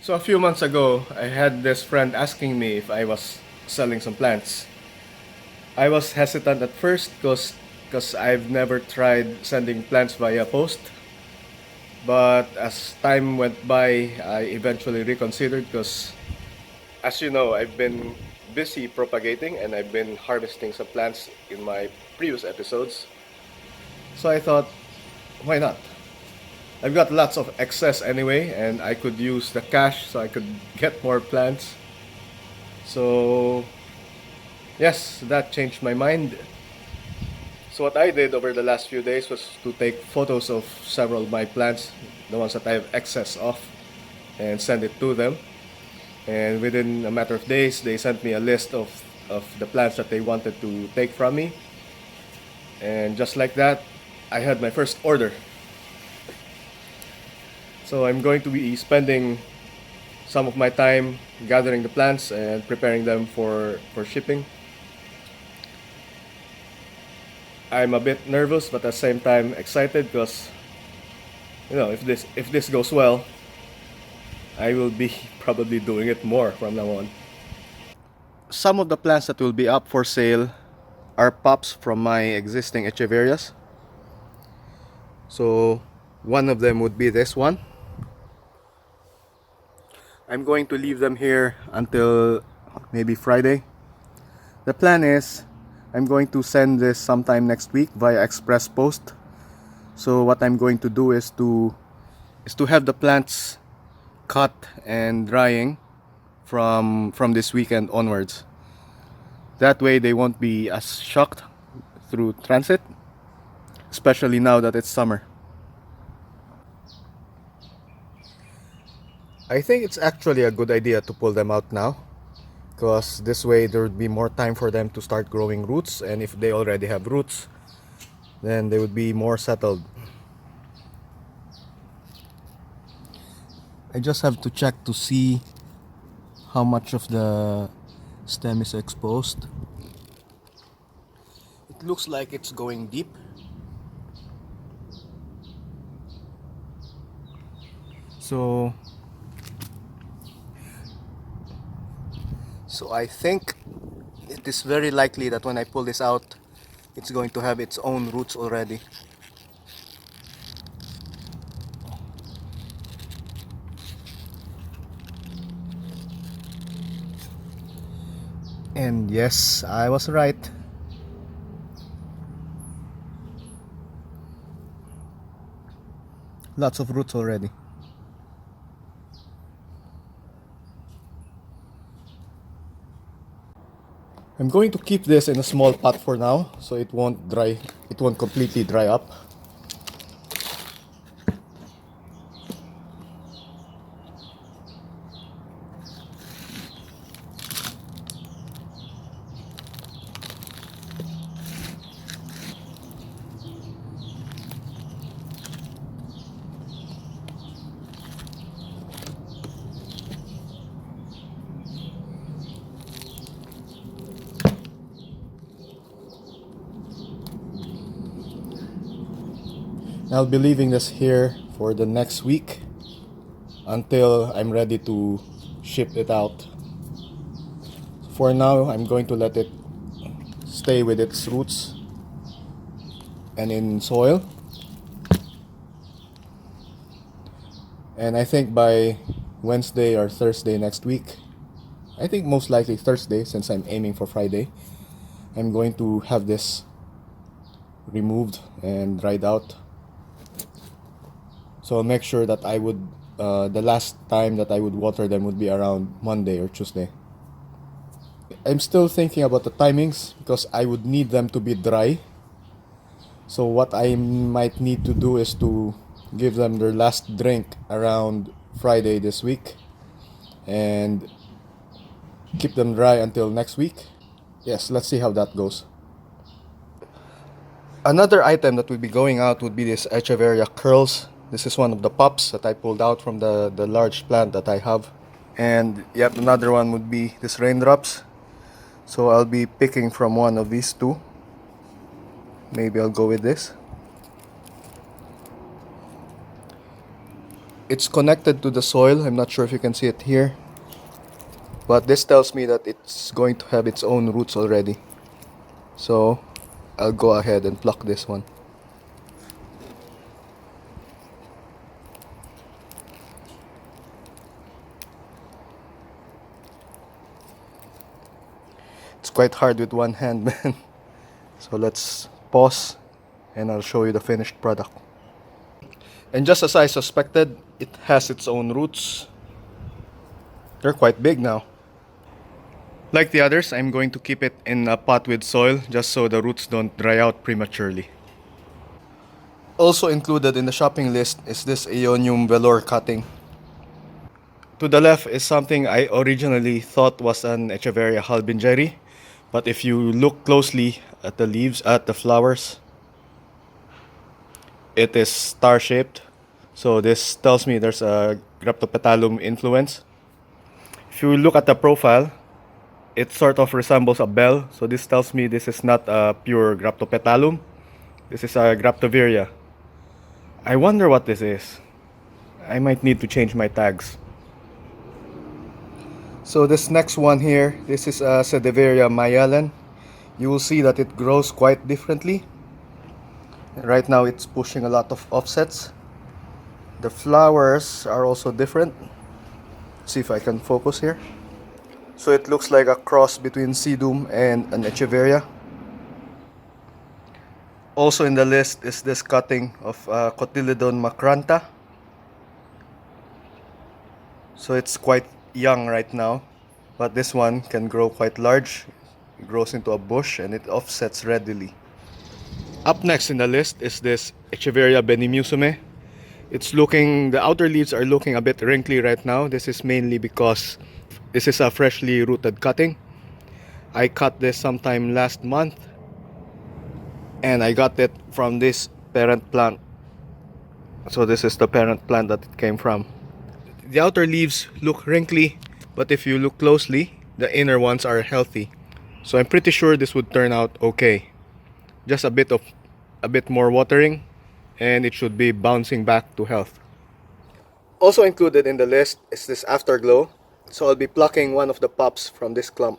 So a few months ago, I had this friend asking me if I was selling some plants. I was hesitant at first because I've never tried sending plants via post. But as time went by, I eventually reconsidered because, as you know, I've been busy propagating and I've been harvesting some plants in my previous episodes. So I thought, why not? I've got lots of excess anyway, and I could use the cash so I could get more plants. So, yes, that changed my mind. So, what I did over the last few days was to take photos of several of my plants, the ones that I have excess of, and send it to them. And within a matter of days, they sent me a list of the plants that they wanted to take from me. And just like that, I had my first order. So I'm going to be spending some of my time gathering the plants and preparing them for shipping. I'm a bit nervous but at the same time excited because if this goes well, I will be probably doing it more from now on. Some of the plants that will be up for sale are pops from my existing echeverias. So one of them would be this one. I'm going to leave them here until maybe Friday. The plan is I'm going to send this sometime next week via express post. So what I'm going to do is to have the plants cut and drying from this weekend onwards. That way they won't be as shocked through transit, especially now that it's summer. I think it's actually a good idea to pull them out now, because this way there would be more time for them to start growing roots, and if they already have roots, then they would be more settled. I just have to check to see how much of the stem is exposed. It looks like it's going deep. So I think it is very likely that when I pull this out, it's going to have its own roots already. And yes, I was right. Lots of roots already. I'm going to keep this in a small pot for now so it won't completely dry up. I'll be leaving this here for the next week until I'm ready to ship it out. For now, I'm going to let it stay with its roots and in soil. And I think by Wednesday or Thursday next week, I think most likely Thursday since I'm aiming for Friday, I'm going to have this removed and dried out. So I'll make sure that the last time that I would water them would be around Monday or Tuesday. I'm still thinking about the timings because I would need them to be dry. So what I might need to do is to give them their last drink around Friday this week and keep them dry until next week. Yes, let's see how that goes. Another item that would be going out would be this Echeveria curls. This is one of the pups that I pulled out from the large plant that I have. And yet another one would be this raindrops. So I'll be picking from one of these two. Maybe I'll go with this. It's connected to the soil. I'm not sure if you can see it here, but this tells me that it's going to have its own roots already. So I'll go ahead and pluck this one. It's quite hard with one hand, man. So let's pause and I'll show you the finished product. And just as I suspected, it has its own roots. They're quite big now. Like the others, I'm going to keep it in a pot with soil just so the roots don't dry out prematurely. Also included in the shopping list is this Aeonium velour cutting. To the left is something I originally thought was an Echeveria halbingeri, but if you look closely at the leaves, at the flowers, it is star-shaped. So this tells me there's a Graptopetalum influence. If you look at the profile, it sort of resembles a bell. So this tells me this is not a pure Graptopetalum. This is a Graptoveria. I wonder what this is. I might need to change my tags. So this next one here, this is a Sedeveria Mayalan. You will see that it grows quite differently. Right now it's pushing a lot of offsets. The flowers are also different. See if I can focus here. So it looks like a cross between Sedum and an Echeveria. Also in the list is this cutting of Cotyledon macrantha. So it's quite young right now, but this one can grow quite large. It grows into a bush and it offsets readily. Up next in the list is this Echeveria benimusume. The outer leaves are looking a bit wrinkly right now. This is mainly because this is a freshly rooted cutting. I cut this sometime last month and I got it from this parent plant. So this is the parent plant that it came from. The outer leaves look wrinkly, but if you look closely, the inner ones are healthy. So I'm pretty sure this would turn out okay. Just a bit more watering and it should be bouncing back to health. Also included in the list is this afterglow. So I'll be plucking one of the pups from this clump.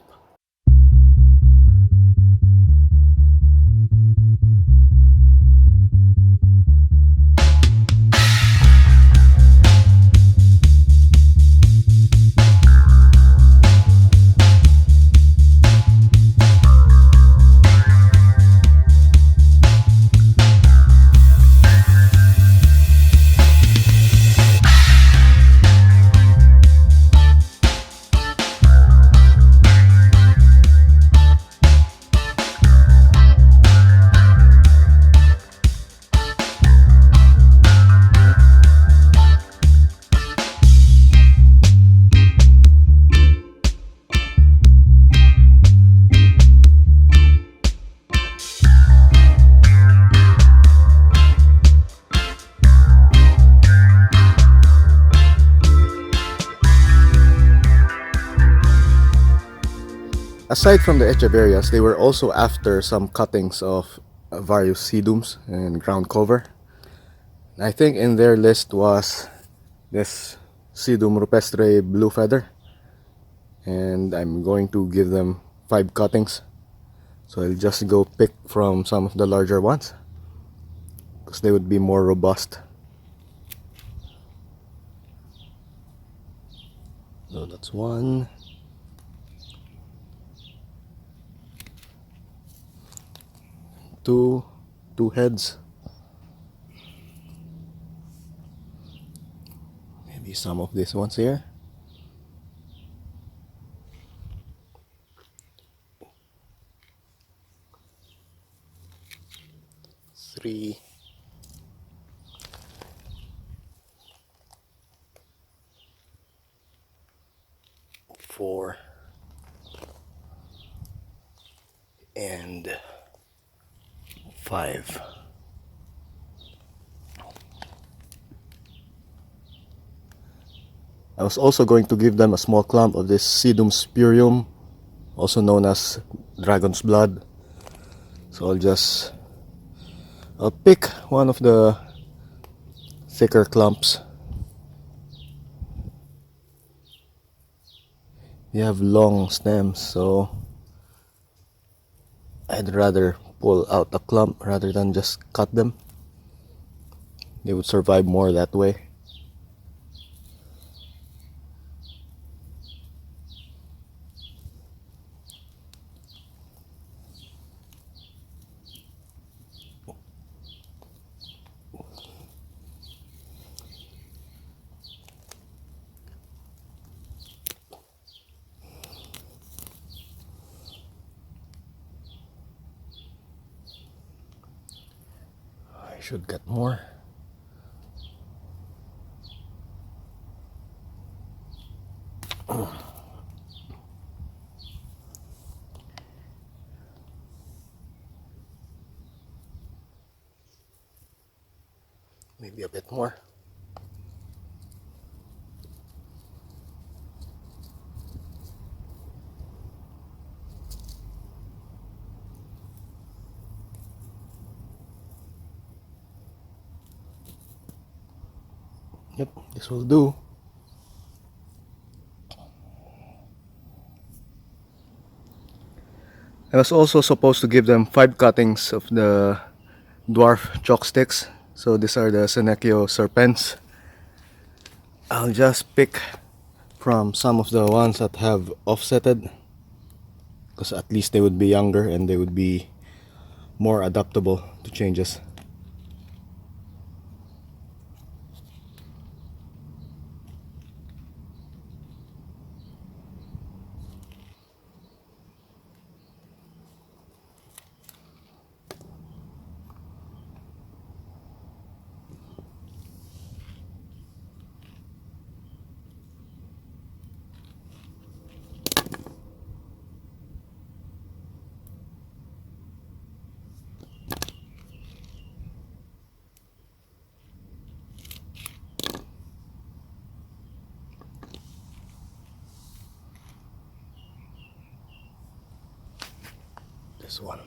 Aside from the Echeverias, they were also after some cuttings of various sedums and ground cover. I think in their list was this sedum rupestre blue feather, and I'm going to give them 5 cuttings. So I'll just go pick from some of the larger ones because they would be more robust. So that's one. Two heads. Maybe some of these ones here. 3. 4. And 5. I was also going to give them a small clump of this Sedum spurium, also known as dragon's blood. So I'll pick one of the thicker clumps They have long stems, so I'd rather pull out a clump rather than just cut them. They would survive more that way. I should get more. Maybe a bit more. Yep, this will do. I was also supposed to give them 5 cuttings of the dwarf chalk sticks. So these are the Senecio serpents. I'll just pick from some of the ones that have offsetted, because at least they would be younger and they would be more adaptable to changes. This one.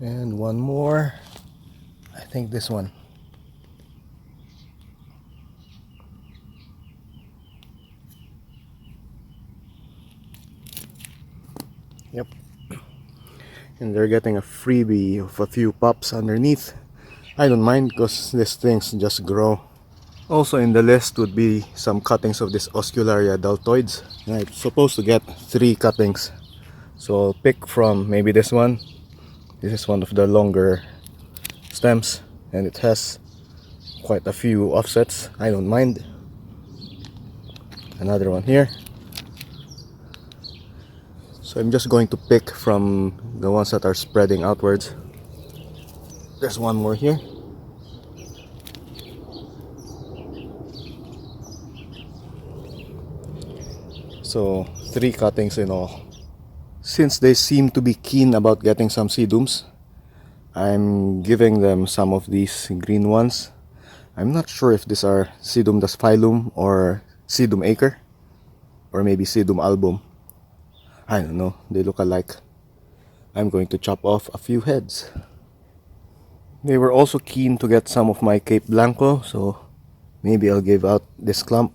And one more. I think this one. Yep. And they're getting a freebie of a few pops underneath. I don't mind because these things just grow. Also in the list would be some cuttings of this Oscularia deltoids. I'm supposed to get 3 cuttings. So I'll pick from maybe this one. This is one of the longer stems and it has quite a few offsets. I don't mind. Another one here. So I'm just going to pick from the ones that are spreading outwards. There's one more here. So 3 cuttings in all. Since they seem to be keen about getting some sedums, I'm giving them some of these green ones. I'm not sure if these are Sedum dasphyllum or Sedum acre, or maybe Sedum album. I don't know, they look alike. I'm going to chop off a few heads. They were also keen to get some of my Cape Blanco, so maybe I'll give out this clump.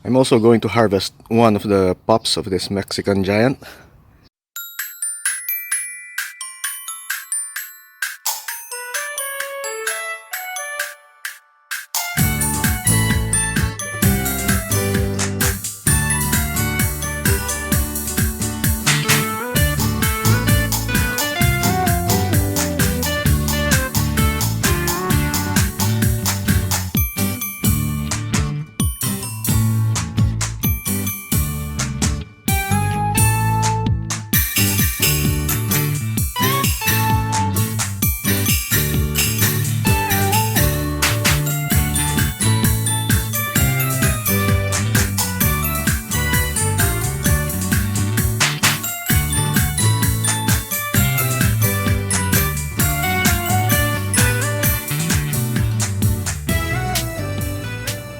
I'm also going to harvest one of the pops of this Mexican giant.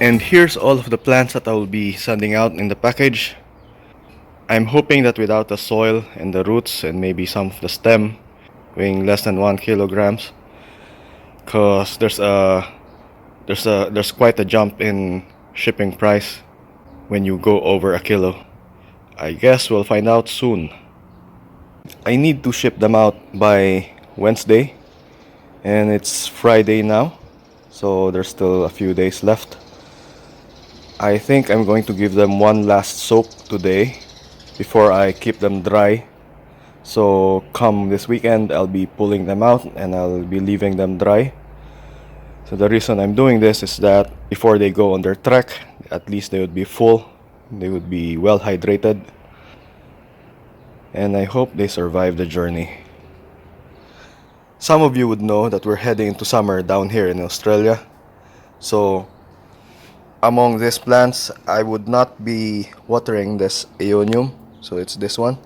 And here's all of the plants that I will be sending out in the package. I'm hoping that without the soil and the roots and maybe some of the stem weighing less than 1 kilograms, cause there's quite a jump in shipping price when you go over a kilo. I guess we'll find out soon. I need to ship them out by Wednesday, and it's Friday now, so there's still a few days left. I think I'm going to give them one last soak today before I keep them dry. So come this weekend, I'll be pulling them out and I'll be leaving them dry. So the reason I'm doing this is that before they go on their trek, at least they would be full, they would be well hydrated, and I hope they survive the journey. Some of you would know that we're heading into summer down here in Australia. So among these plants, I would not be watering this aeonium, so it's this one,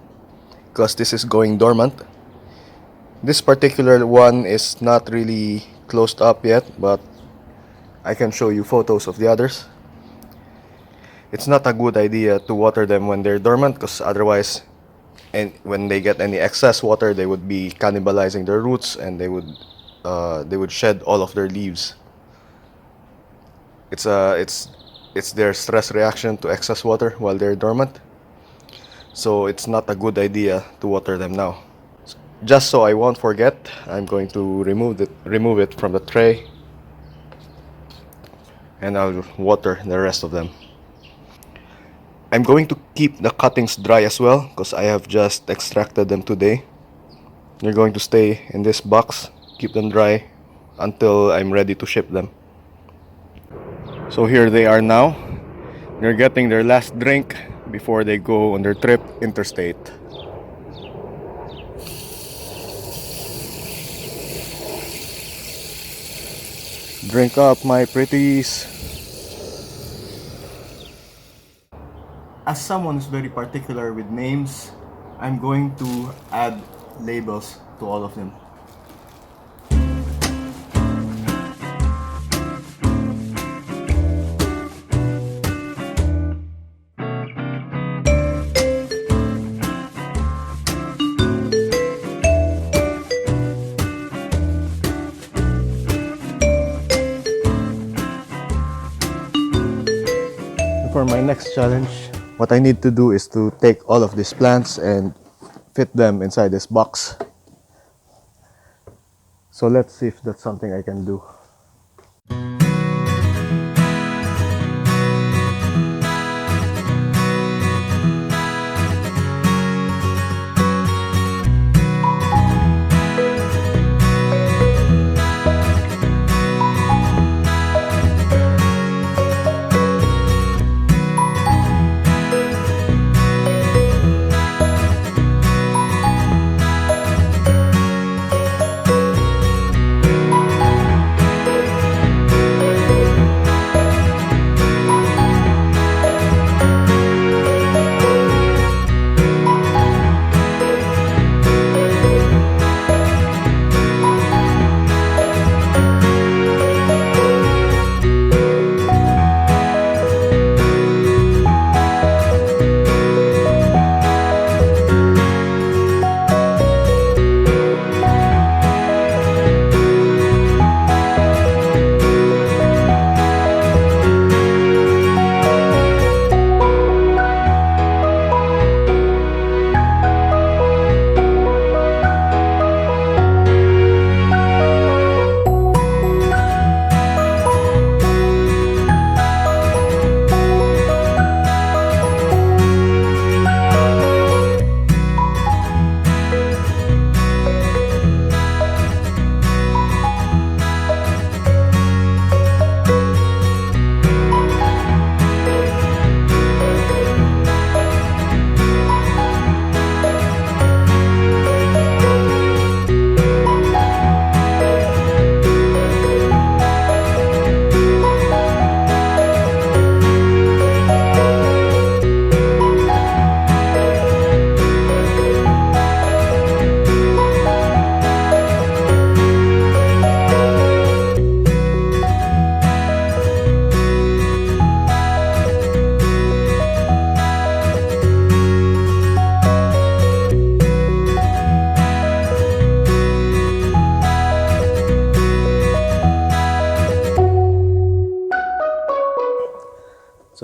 because this is going dormant. This particular one is not really closed up yet, but I can show you photos of the others. It's not a good idea to water them when they're dormant, because otherwise, and when they get any excess water, they would be cannibalizing their roots and they would shed all of their leaves. It's their stress reaction to excess water while they're dormant. So it's not a good idea to water them now. Just so I won't forget, I'm going to remove it from the tray, and I'll water the rest of them. I'm going to keep the cuttings dry as well, because I have just extracted them today. They're going to stay in this box, keep them dry until I'm ready to ship them. So here they are now. They're getting their last drink before they go on their trip interstate. Drink up, my pretties. As someone who's very particular with names, I'm going to add labels to all of them. For my next challenge, what I need to do is to take all of these plants and fit them inside this box. So let's see if that's something I can do.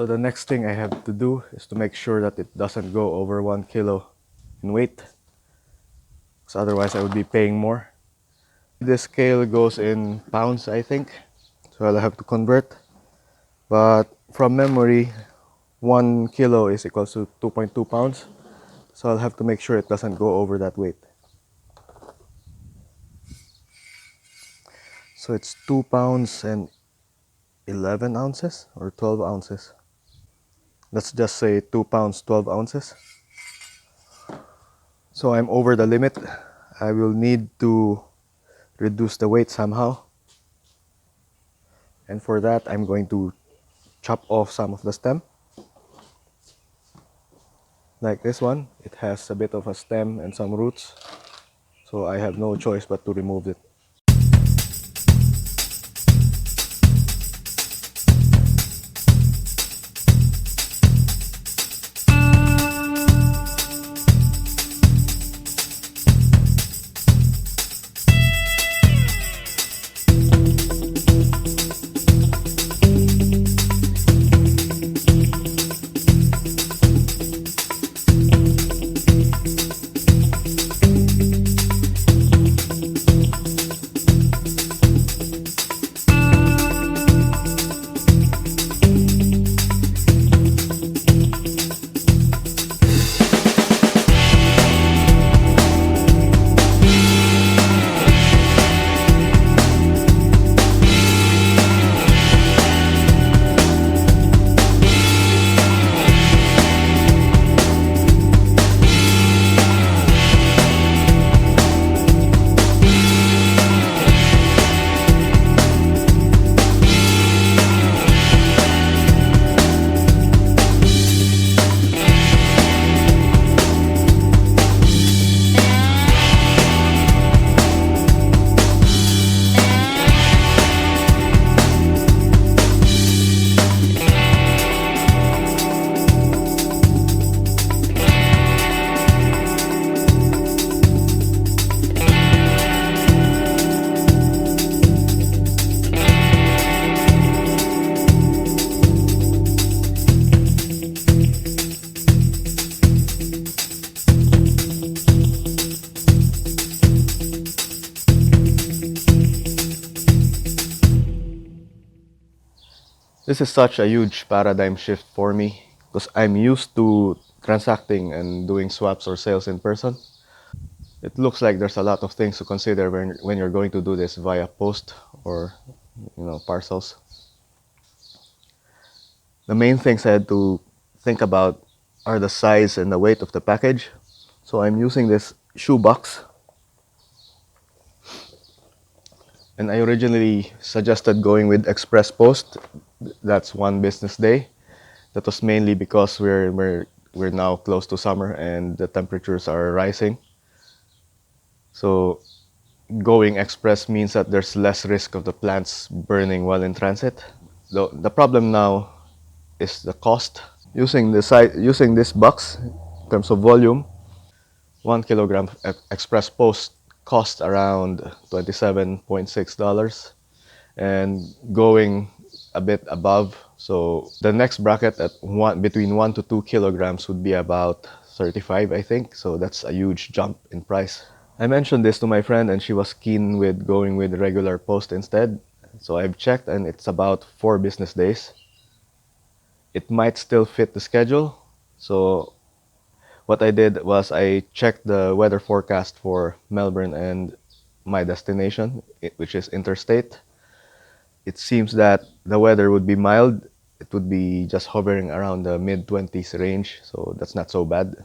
So the next thing I have to do is to make sure that it doesn't go over 1 kilo in weight, because otherwise I would be paying more. This scale goes in pounds, I think, so I'll have to convert. But from memory, 1 kilo is equals to 2.2 pounds. So I'll have to make sure it doesn't go over that weight. So it's 2 pounds and 11 ounces or 12 ounces. Let's just say 2 pounds, 12 ounces. So I'm over the limit. I will need to reduce the weight somehow. And for that, I'm going to chop off some of the stem. Like this one, it has a bit of a stem and some roots. So I have no choice but to remove it. This is such a huge paradigm shift for me because I'm used to transacting and doing swaps or sales in person. It looks like there's a lot of things to consider when you're going to do this via post or parcels. The main things I had to think about are the size and the weight of the package. So I'm using this shoebox, and I originally suggested going with express post. That's one business day. That was mainly because we're now close to summer and the temperatures are rising. So going express means that there's less risk of the plants burning while in transit. The problem now is the cost. Using this box in terms of volume, 1 kilogram express post costs around $27.6, and going a bit above. So the next bracket at between 1 to 2 kilograms would be about 35, I think. So that's a huge jump in price. I mentioned this to my friend and she was keen with going with regular post instead. So I've checked and it's about 4 business days. It might still fit the schedule. So what I did was I checked the weather forecast for Melbourne and my destination, which is interstate. It seems that the weather would be mild. It would be just hovering around the mid-20s range, so that's not so bad.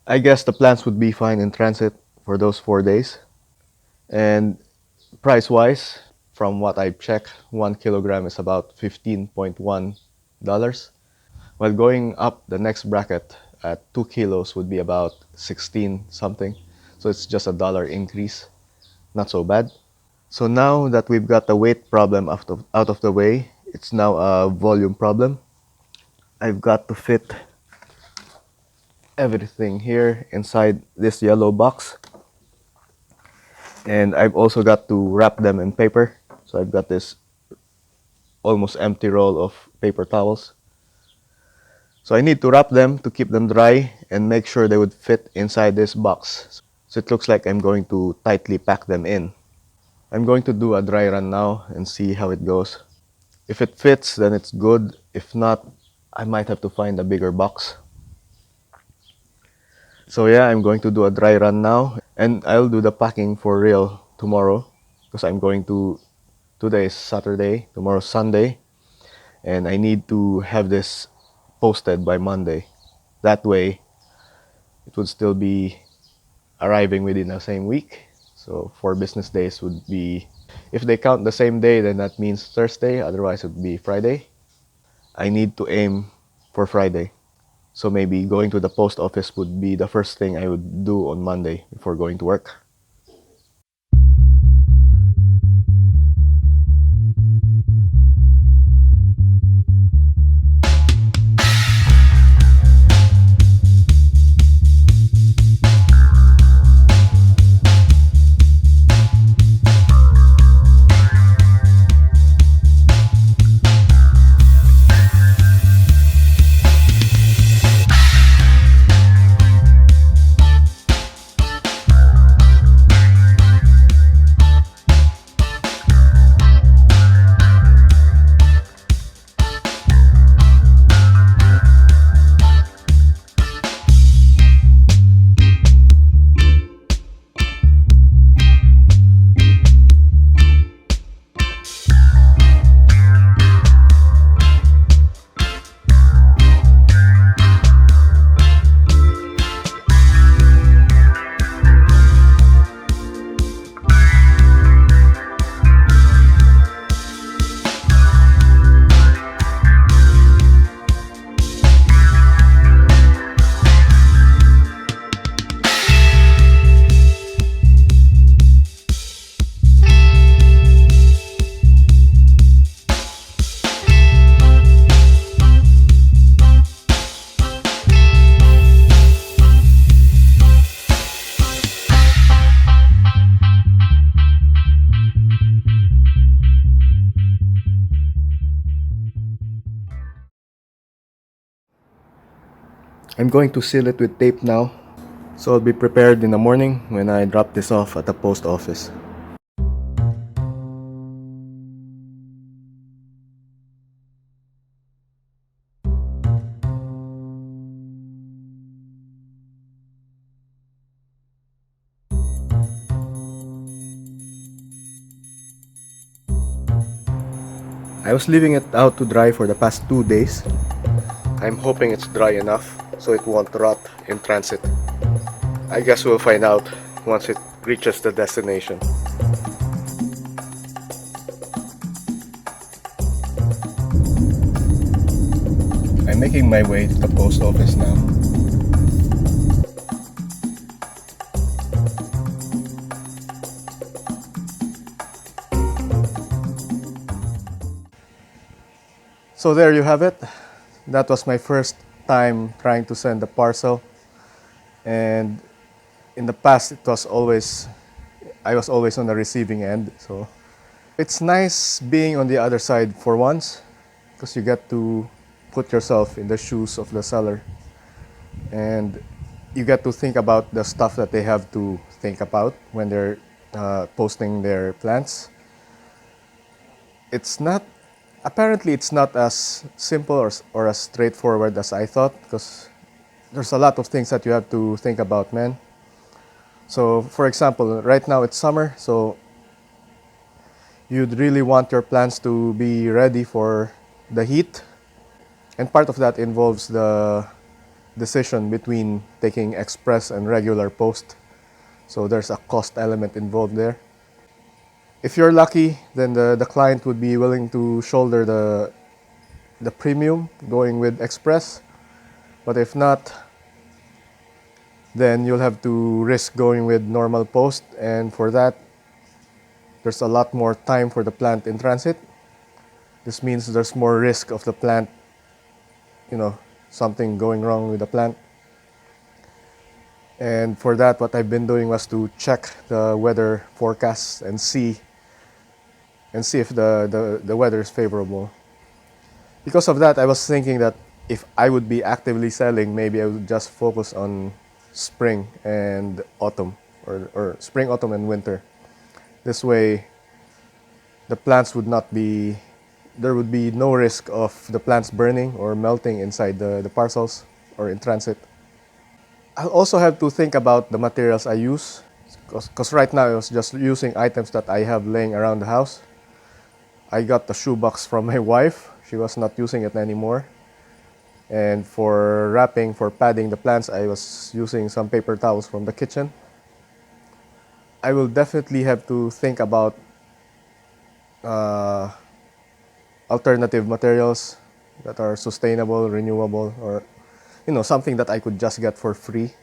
I guess the plants would be fine in transit for those 4 days. And price-wise, from what I've checked, 1 kilogram is about $15.1. While going up the next bracket at 2 kilos would be about 16 something. So it's just $1 increase. Not so bad. So now that we've got the weight problem out of the way, it's now a volume problem. I've got to fit everything here inside this yellow box. And I've also got to wrap them in paper. So I've got this almost empty roll of paper towels. So I need to wrap them to keep them dry and make sure they would fit inside this box. So it looks like I'm going to tightly pack them in. I'm going to do a dry run now and see how it goes. If it fits, then it's good. If not, I might have to find a bigger box. So yeah, I'm going to do a dry run now, and I'll do the packing for real tomorrow because today is Saturday, tomorrow's Sunday, and I need to have this posted by Monday. That way, it would still be arriving within the same week. So 4 business days would be, if they count the same day, then that means Thursday, otherwise it would be Friday. I need to aim for Friday. So maybe going to the post office would be the first thing I would do on Monday before going to work. I'm going to seal it with tape now, so I'll be prepared in the morning when I drop this off at the post office. I was leaving it out to dry for the past 2 days. I'm hoping it's dry enough so it won't rot in transit. I guess we'll find out once it reaches the destination. I'm making my way to the post office now. So there you have it. That was my first time trying to send a parcel, and in the past I was always on the receiving end. So it's nice being on the other side for once, because you get to put yourself in the shoes of the seller, and you get to think about the stuff that they have to think about when they're posting their plants. Apparently it's not as simple or as straightforward as I thought, because there's a lot of things that you have to think about, man. So for example, right now it's summer, so you'd really want your plants to be ready for the heat, and part of that involves the decision between taking express and regular post. So there's a cost element involved there. If you're lucky, then the client would be willing to shoulder the premium going with express. But if not, then you'll have to risk going with normal post, and for that, there's a lot more time for the plant in transit. This means there's more risk of the plant, something going wrong with the plant. And for that, what I've been doing was to check the weather forecasts and see if the weather is favorable. Because of that, I was thinking that if I would be actively selling, maybe I would just focus on spring and autumn, or spring, autumn, and winter. This way, the plants would not be, there would be no risk of the plants burning or melting inside the parcels or in transit. I'll also have to think about the materials I use, because right now I was just using items that I have laying around the house. I got the shoebox from my wife. She was not using it anymore. And for wrapping, for padding the plants, I was using some paper towels from the kitchen. I will definitely have to think about alternative materials that are sustainable, renewable, or something that I could just get for free.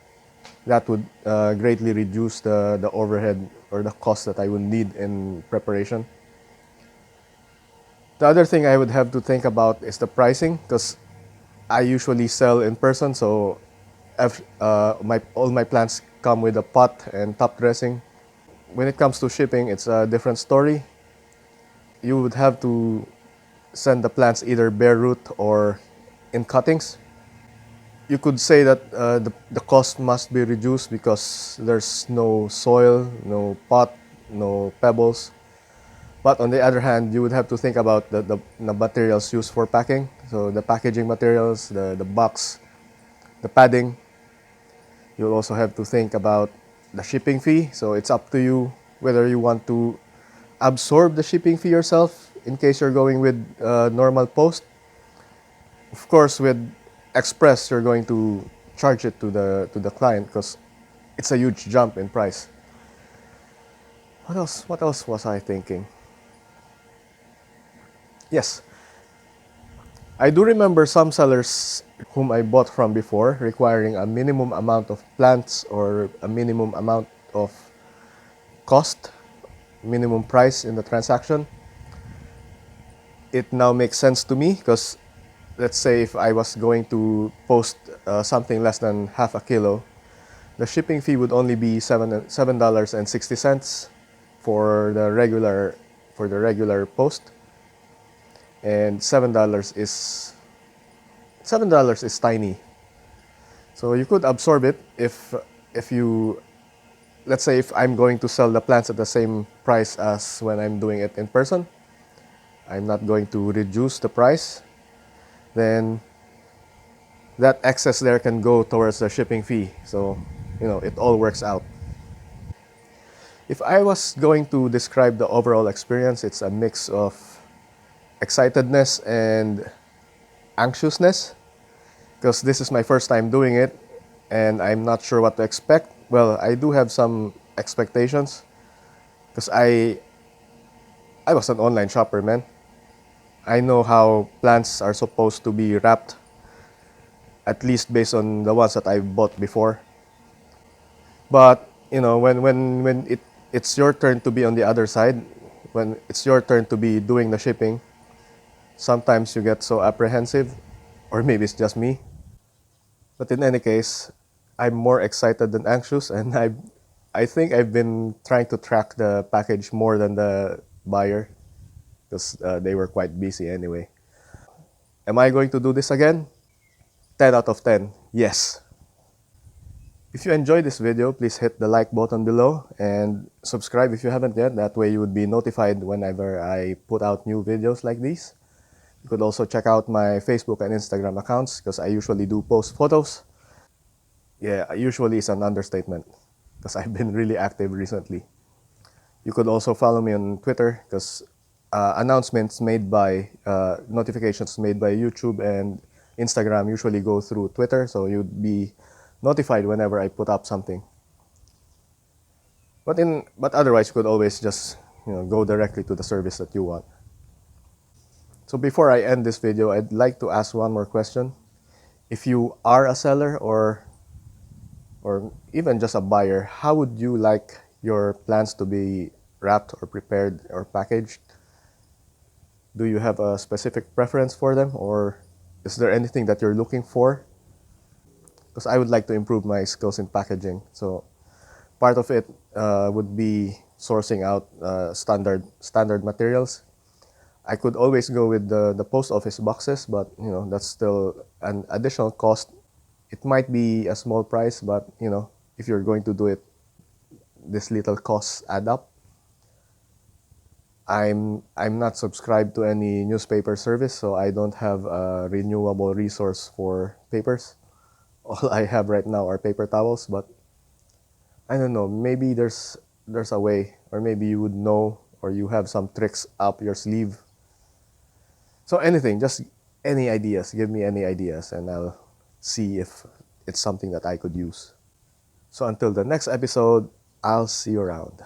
That would greatly reduce the overhead or the cost that I would need in preparation. The other thing I would have to think about is the pricing, because I usually sell in person, so all my plants come with a pot and top dressing. When it comes to shipping, it's a different story. You would have to send the plants either bare root or in cuttings. You could say that the cost must be reduced because there's no soil, no pot, no pebbles. But on the other hand, you would have to think about the materials used for packing. So the packaging materials, the box, the padding. You'll also have to think about the shipping fee. So it's up to you whether you want to absorb the shipping fee yourself in case you're going with normal post. Of course, with express, you're going to charge it to the client because it's a huge jump in price. What else? What else was I thinking? Yes, I do remember some sellers whom I bought from before requiring a minimum amount of plants or a minimum amount of cost, minimum price in the transaction. It now makes sense to me because let's say if I was going to post something less than half a kilo, the shipping fee would only be $7.60 for the regular post, and $7 is tiny. So you could absorb it if you, let's say if I'm going to sell the plants at the same price as when I'm doing it in person, I'm not going to reduce the price, then that excess there can go towards the shipping fee. So, it all works out. If I was going to describe the overall experience, it's a mix of excitedness and anxiousness because this is my first time doing it and I'm not sure what to expect. Well, I do have some expectations because I was an online shopper, man. I know how plants are supposed to be wrapped, at least based on the ones that I've bought before. But when it's your turn to be on the other side, when it's your turn to be doing the shipping, sometimes you get so apprehensive, or maybe it's just me. But in any case, I'm more excited than anxious, and I think I've been trying to track the package more than the buyer because they were quite busy anyway. Am I going to do this again? 10 out of 10, yes. If you enjoyed this video, please hit the like button below and subscribe if you haven't yet. That way you would be notified whenever I put out new videos like these. You could also check out my Facebook and Instagram accounts because I usually do post photos. Yeah, usually is an understatement because I've been really active recently. You could also follow me on Twitter because notifications made by YouTube and Instagram usually go through Twitter, so you'd be notified whenever I put up something. But otherwise, you could always just go directly to the service that you want. So before I end this video, I'd like to ask one more question. If you are a seller or even just a buyer, how would you like your plants to be wrapped or prepared or packaged? Do you have a specific preference for them, or is there anything that you're looking for? Because I would like to improve my skills in packaging. So part of it would be sourcing out standard materials. I could always go with the post office boxes, but that's still an additional cost. It might be a small price, but if you're going to do it, this little costs add up. I'm not subscribed to any newspaper service, so I don't have a renewable resource for papers. All I have right now are paper towels, but I don't know. Maybe there's a way, or maybe you would know, or you have some tricks up your sleeve. So anything, just any ideas. Give me any ideas, and I'll see if it's something that I could use. So until the next episode, I'll see you around.